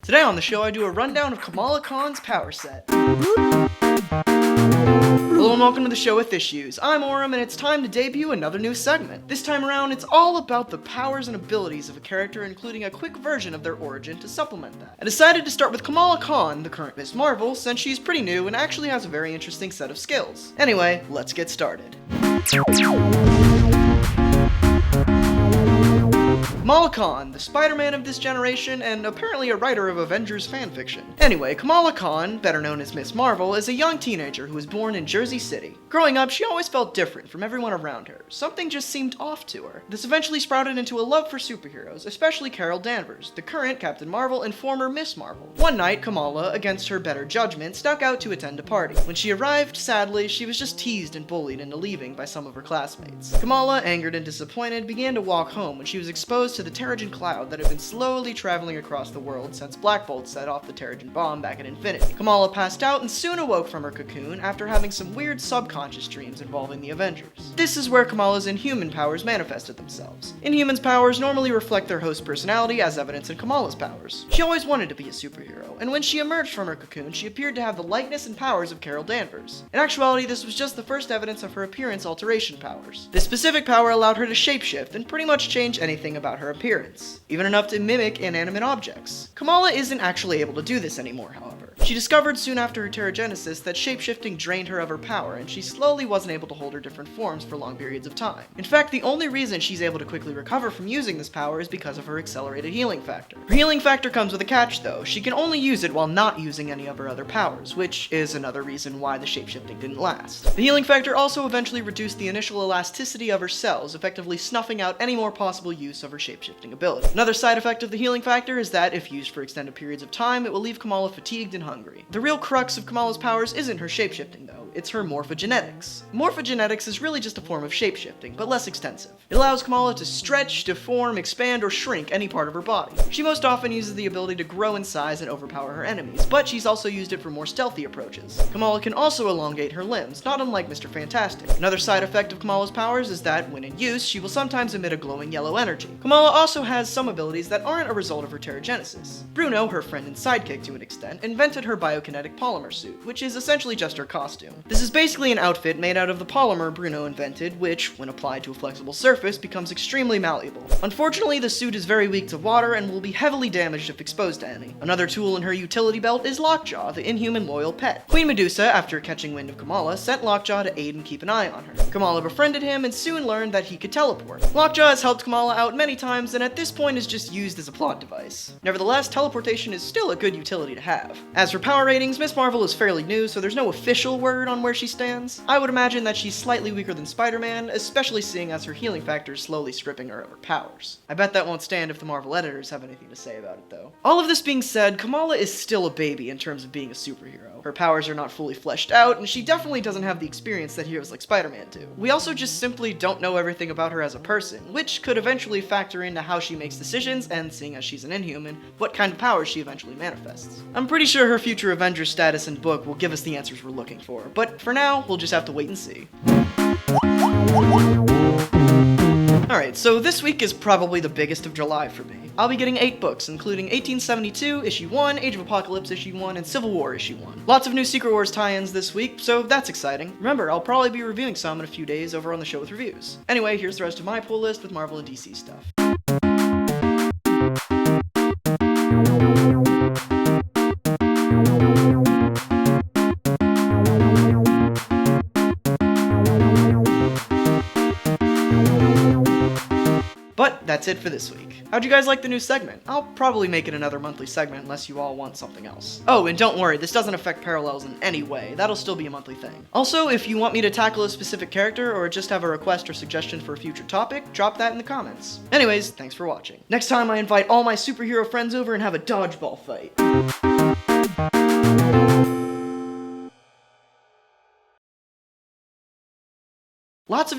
Today on the show, I do a rundown of Kamala Khan's power set. Hello and welcome to the show with Issues. I'm Auram and it's time to debut another new segment. This time around, it's all about the powers and abilities of a character, including a quick version of their origin to supplement that. I decided to start with Kamala Khan, the current Ms. Marvel, since she's pretty new and actually has a very interesting set of skills. Anyway, let's get started. Kamala Khan, the Spider-Man of this generation, and apparently a writer of Avengers fanfiction. Anyway, Kamala Khan, better known as Ms. Marvel, is a young teenager who was born in Jersey City. Growing up, she always felt different from everyone around her. Something just seemed off to her. This eventually sprouted into a love for superheroes, especially Carol Danvers, the current Captain Marvel and former Miss Marvel. One night, Kamala, against her better judgment, snuck out to attend a party. When she arrived, sadly, she was just teased and bullied into leaving by some of her classmates. Kamala, angered and disappointed, began to walk home when she was exposed to the Terrigen cloud that had been slowly traveling across the world since Black Bolt set off the Terrigen bomb back in Infinity. Kamala passed out and soon awoke from her cocoon after having some weird subconscious dreams involving the Avengers. This is where Kamala's inhuman powers manifested themselves. Inhumans' powers normally reflect their host's personality, as evidenced in Kamala's powers. She always wanted to be a superhero, and when she emerged from her cocoon, she appeared to have the likeness and powers of Carol Danvers. In actuality, this was just the first evidence of her appearance alteration powers. This specific power allowed her to shapeshift and pretty much change anything about her appearance, even enough to mimic inanimate objects. Kamala isn't actually able to do this anymore, however. She discovered soon after her Terrigenesis that shapeshifting drained her of her power, and she slowly wasn't able to hold her different forms for long periods of time. In fact, the only reason she's able to quickly recover from using this power is because of her accelerated healing factor. Her healing factor comes with a catch, though. She can only use it while not using any of her other powers, which is another reason why the shapeshifting didn't last. The healing factor also eventually reduced the initial elasticity of her cells, effectively snuffing out any more possible use of her shapeshifting ability. Another side effect of the healing factor is that, if used for extended periods of time, it will leave Kamala fatigued and hungry. The real crux of Kamala's powers isn't her shapeshifting, though. It's her morphogenetics. Morphogenetics is really just a form of shapeshifting, but less extensive. It allows Kamala to stretch, deform, expand, or shrink any part of her body. She most often uses the ability to grow in size and overpower her enemies, but she's also used it for more stealthy approaches. Kamala can also elongate her limbs, not unlike Mr. Fantastic. Another side effect of Kamala's powers is that, when in use, she will sometimes emit a glowing yellow energy. Kamala also has some abilities that aren't a result of her Terrigenesis. Bruno, her friend and sidekick to an extent, invented her biokinetic polymer suit, which is essentially just her costume. This is basically an outfit made out of the polymer Bruno invented, which, when applied to a flexible surface, becomes extremely malleable. Unfortunately, the suit is very weak to water and will be heavily damaged if exposed to any. Another tool in her utility belt is Lockjaw, the inhuman loyal pet. Queen Medusa, after catching wind of Kamala, sent Lockjaw to aid and keep an eye on her. Kamala befriended him and soon learned that he could teleport. Lockjaw has helped Kamala out many times and at this point is just used as a plot device. Nevertheless, teleportation is still a good utility to have. As for power ratings, Ms. Marvel is fairly new, so there's no official word on where she stands. I would imagine that she's slightly weaker than Spider-Man, especially seeing as her healing factor is slowly stripping her of her powers. I bet that won't stand if the Marvel editors have anything to say about it, though. All of this being said, Kamala is still a baby in terms of being a superhero. Her powers are not fully fleshed out, and she definitely doesn't have the experience that heroes like Spider-Man do. We also just simply don't know everything about her as a person, which could eventually factor into how she makes decisions, and seeing as she's an Inhuman, what kind of powers she eventually manifests. I'm pretty sure her future Avengers status and book will give us the answers we're looking for, but for now, we'll just have to wait and see. Alright, so this week is probably the biggest of July for me. I'll be getting 8 books, including 1872, Issue 1, Age of Apocalypse, Issue 1, and Civil War, Issue 1. Lots of new Secret Wars tie-ins this week, so that's exciting. Remember, I'll probably be reviewing some in a few days over on the show with reviews. Anyway, here's the rest of my pull list with Marvel and DC stuff. But that's it for this week. How'd you guys like the new segment? I'll probably make it another monthly segment unless you all want something else. Oh, and don't worry, this doesn't affect Parallels in any way. That'll still be a monthly thing. Also, if you want me to tackle a specific character or just have a request or suggestion for a future topic, drop that in the comments. Anyways, thanks for watching. Next time I invite all my superhero friends over and have a dodgeball fight. Lots of